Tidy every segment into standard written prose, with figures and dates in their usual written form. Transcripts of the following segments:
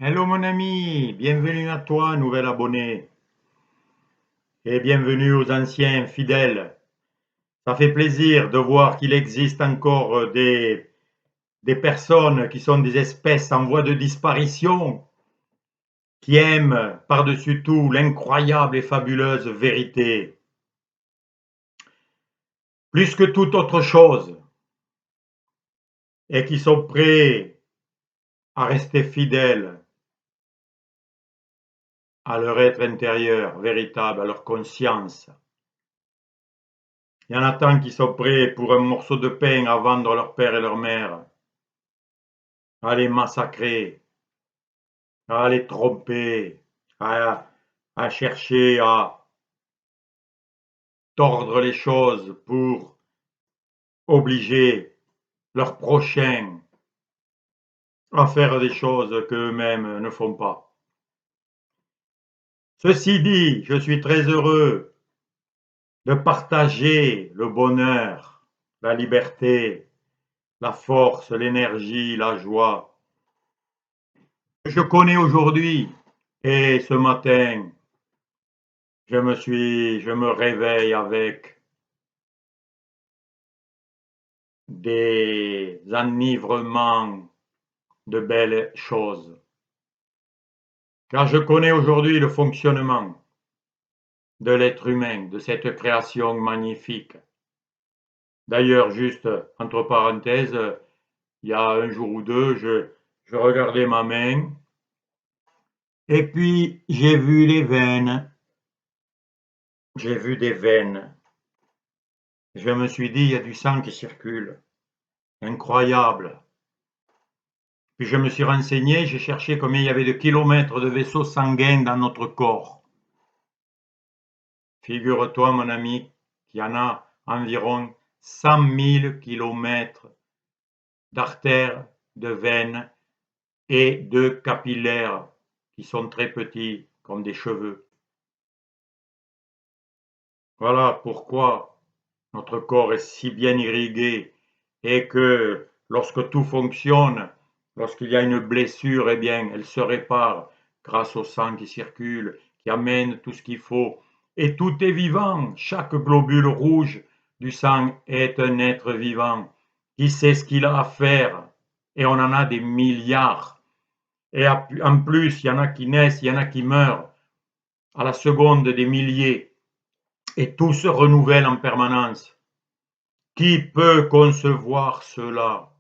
Hello mon ami, bienvenue à toi, nouvel abonné, et bienvenue aux anciens fidèles. Ça fait plaisir de voir qu'il existe encore des personnes qui sont des espèces en voie de disparition, qui aiment par-dessus tout l'incroyable et fabuleuse vérité, plus que toute autre chose, et qui sont prêts à rester fidèles à leur être intérieur véritable, à leur conscience. Il y en a tant qui sont prêts pour un morceau de pain à vendre leur père et leur mère, à les massacrer, à les tromper, à, à chercher à tordre les choses pour obliger leurs prochains à faire des choses qu'eux-mêmes ne font pas. Ceci dit, je suis très heureux de partager le bonheur, la liberté, la force, l'énergie, la joie que je connais aujourd'hui. Et ce matin, je me réveille avec des enivrements de belles choses. Car je connais aujourd'hui le fonctionnement de l'être humain, de cette création magnifique. D'ailleurs, juste entre parenthèses, il y a un jour ou deux, je regardais ma main et puis j'ai vu les veines. J'ai vu des veines. Je me suis dit, il y a du sang qui circule. Incroyable. Puis je me suis renseigné, j'ai cherché combien il y avait de kilomètres de vaisseaux sanguins dans notre corps. Figure-toi, mon ami, qu'il y en a environ 100 000 kilomètres d'artères, de veines et de capillaires qui sont très petits, comme des cheveux. Voilà pourquoi notre corps est si bien irrigué et que lorsque tout fonctionne, lorsqu'il y a une blessure, eh bien, elle se répare grâce au sang qui circule, qui amène tout ce qu'il faut. Et tout est vivant. Chaque globule rouge du sang est un être vivant qui sait ce qu'il a à faire. Et on en a des milliards. Et en plus, il y en a qui naissent, il y en a qui meurent à la seconde des milliers. Et tout se renouvelle en permanence. Qui peut concevoir cela?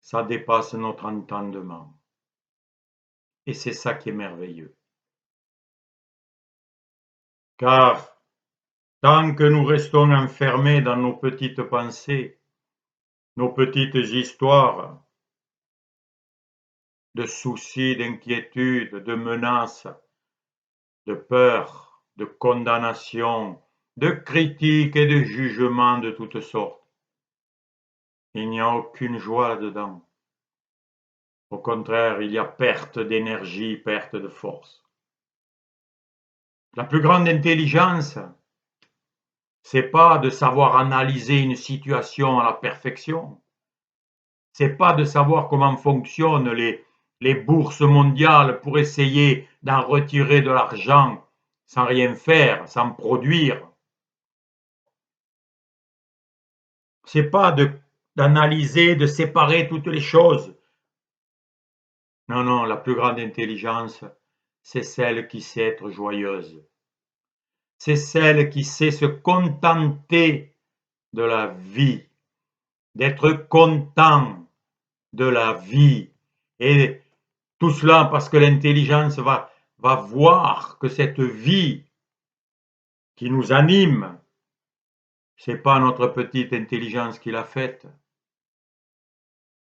Ça dépasse notre entendement. Et c'est ça qui est merveilleux. Car tant que nous restons enfermés dans nos petites pensées, nos petites histoires de soucis, d'inquiétudes, de menaces, de peur, de condamnation, de critiques et de jugements de toutes sortes, il n'y a aucune joie là-dedans. Au contraire, il y a perte d'énergie, perte de force. La plus grande intelligence, c'est pas de savoir analyser une situation à la perfection. C'est pas de savoir comment fonctionnent les bourses mondiales pour essayer d'en retirer de l'argent sans rien faire, sans produire. C'est pas d'analyser, de séparer toutes les choses. Non, non, la plus grande intelligence, c'est celle qui sait être joyeuse. C'est celle qui sait se contenter de la vie, d'être content de la vie. Et tout cela parce que l'intelligence va voir que cette vie qui nous anime, c'est pas notre petite intelligence qui l'a faite.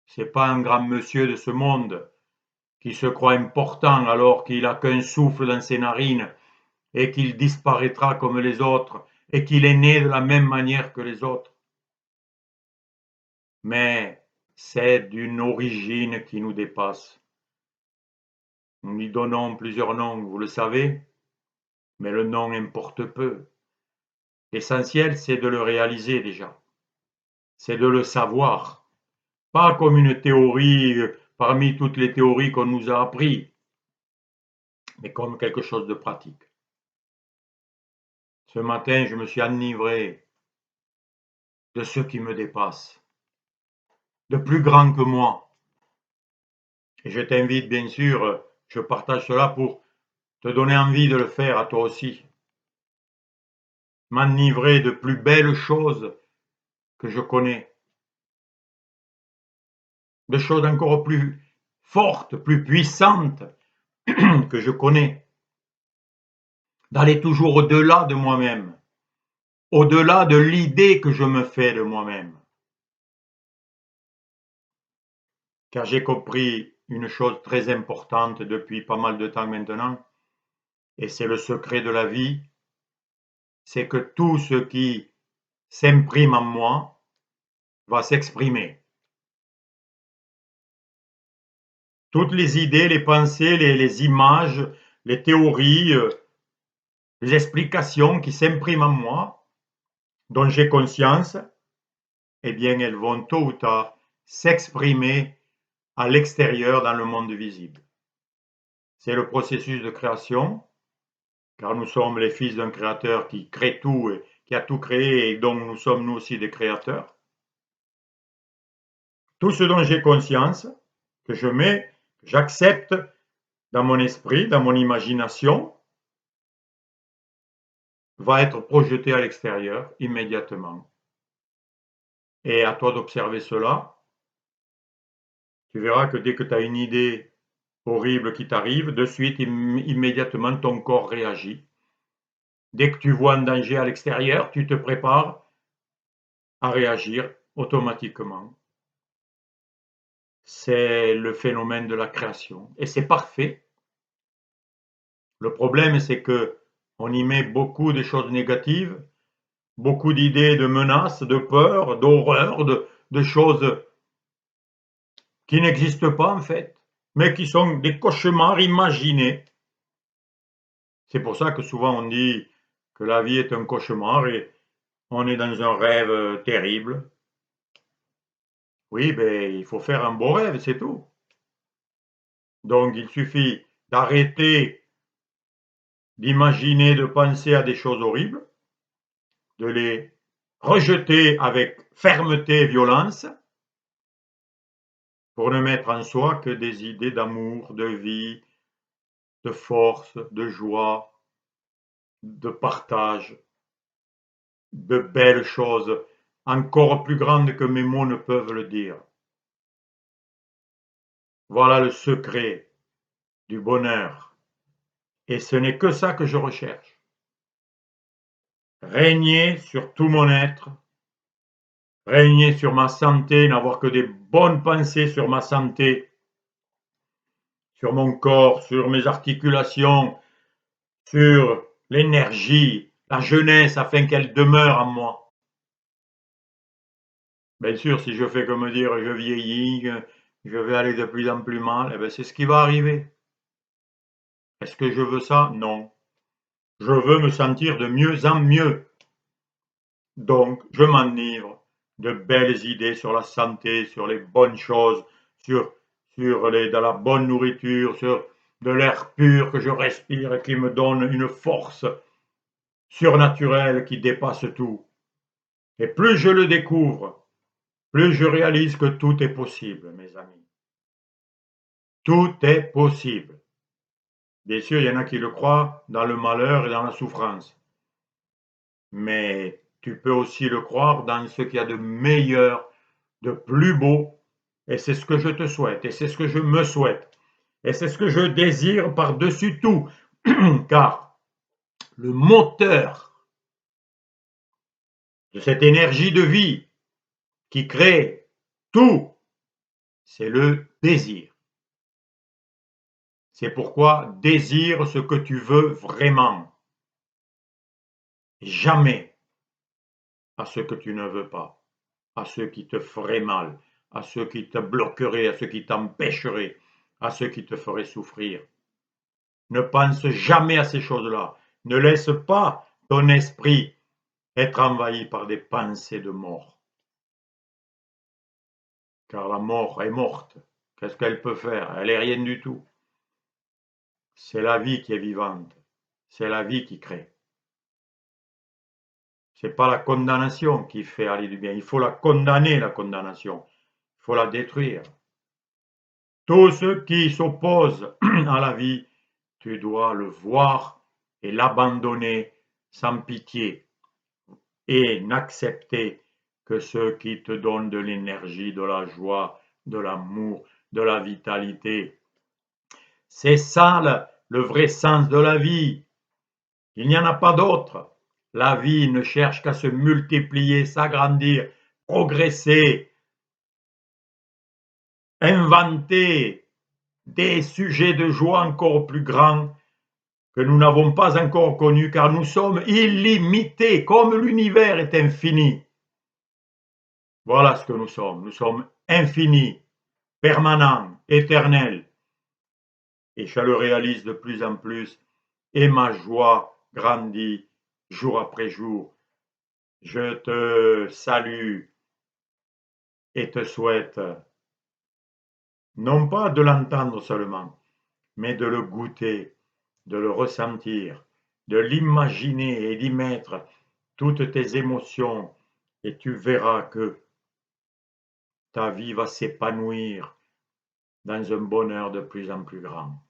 C'est pas un grand monsieur de ce monde qui se croit important alors qu'il a qu'un souffle dans ses narines et qu'il disparaîtra comme les autres et qu'il est né de la même manière que les autres. Mais c'est d'une origine qui nous dépasse. Nous lui donnons plusieurs noms, vous le savez, mais le nom importe peu. L'essentiel, c'est de le réaliser déjà, c'est de le savoir. pas comme une théorie parmi toutes les théories qu'on nous a appris, mais comme quelque chose de pratique. Ce matin, je me suis enivré de ce qui me dépasse, de plus grand que moi. Et je t'invite, bien sûr, je partage cela pour te donner envie de le faire à toi aussi. M'enivrer de plus belles choses que je connais, de choses encore plus fortes, plus puissantes que je connais, d'aller toujours au-delà de moi-même, au-delà de l'idée que je me fais de moi-même. Car j'ai compris une chose très importante depuis pas mal de temps maintenant, et c'est le secret de la vie, c'est que tout ce qui s'imprime en moi va s'exprimer. Toutes les idées, les pensées, les images, les théories, les explications qui s'impriment en moi, dont j'ai conscience, eh bien, elles vont tôt ou tard s'exprimer à l'extérieur dans le monde visible. C'est le processus de création, car nous sommes les fils d'un créateur qui crée tout et qui a tout créé et donc nous sommes nous aussi des créateurs. Tout ce dont j'ai conscience, que je mets, que j'accepte dans mon esprit, dans mon imagination, va être projeté à l'extérieur immédiatement. Et à toi d'observer cela. Tu verras que dès que tu as une idée horrible qui t'arrive, de suite, immédiatement, ton corps réagit. Dès que tu vois un danger à l'extérieur, tu te prépares à réagir automatiquement. C'est le phénomène de la création. Et c'est parfait. Le problème, c'est que on y met beaucoup de choses négatives, beaucoup d'idées de menaces, de peur, d'horreur, de choses qui n'existent pas en fait, mais qui sont des cauchemars imaginés. C'est pour ça que souvent on dit que la vie est un cauchemar et on est dans un rêve terrible. Oui, ben, il faut faire un beau rêve, c'est tout. Donc il suffit d'arrêter d'imaginer, de penser à des choses horribles, de les rejeter avec fermeté et violence, pour ne mettre en soi que des idées d'amour, de vie, de force, de joie, de partage, de belles choses encore plus grandes que mes mots ne peuvent le dire. Voilà le secret du bonheur. Et ce n'est que ça que je recherche. Régner sur tout mon être, régner sur ma santé, n'avoir que des bonnes pensées sur ma santé, sur mon corps, sur mes articulations, sur l'énergie, la jeunesse, afin qu'elle demeure en moi. Bien sûr, si je fais comme dire je vieillis, je vais aller de plus en plus mal, eh bien, c'est ce qui va arriver. Est-ce que je veux ça? Non. Je veux me sentir de mieux en mieux. Donc, je m'enivre de belles idées sur la santé, sur les bonnes choses, de la bonne nourriture, sur de l'air pur que je respire et qui me donne une force surnaturelle qui dépasse tout. Et plus je le découvre, plus je réalise que tout est possible, mes amis. Tout est possible. Bien sûr, il y en a qui le croient dans le malheur et dans la souffrance. Mais tu peux aussi le croire dans ce qu'il y a de meilleur, de plus beau, et c'est ce que je te souhaite, et c'est ce que je me souhaite, et c'est ce que je désire par-dessus tout, car le moteur de cette énergie de vie qui crée tout, c'est le désir. C'est pourquoi désire ce que tu veux vraiment, jamais à ce que tu ne veux pas, à ce qui te ferait mal, à ce qui te bloquerait, à ce qui t'empêcherait, à ce qui te ferait souffrir. Ne pense jamais à ces choses-là. Ne laisse pas ton esprit être envahi par des pensées de mort. car la mort est morte. Qu'est-ce qu'elle peut faire? Elle est rien du tout. C'est la vie qui est vivante, c'est la vie qui crée. C'est pas la condamnation qui fait aller du bien. Il faut la condamner, la condamnation. Il faut la détruire. Tout ce qui s'oppose à la vie, tu dois le voir et l'abandonner sans pitié et n'accepter que ceux qui te donnent de l'énergie, de la joie, de l'amour, de la vitalité. C'est ça le vrai sens de la vie. Il n'y en a pas d'autre. La vie ne cherche qu'à se multiplier, s'agrandir, progresser, inventer des sujets de joie encore plus grands que nous n'avons pas encore connus, car nous sommes illimités, comme l'univers est infini. Voilà ce que nous sommes. Nous sommes infinis, permanents, éternels. Et je le réalise de plus en plus, et ma joie grandit jour après jour. Je te salue et te souhaite non pas de l'entendre seulement, mais de le goûter, de le ressentir, de l'imaginer et d'y mettre toutes tes émotions, et tu verras que ta vie va s'épanouir dans un bonheur de plus en plus grand.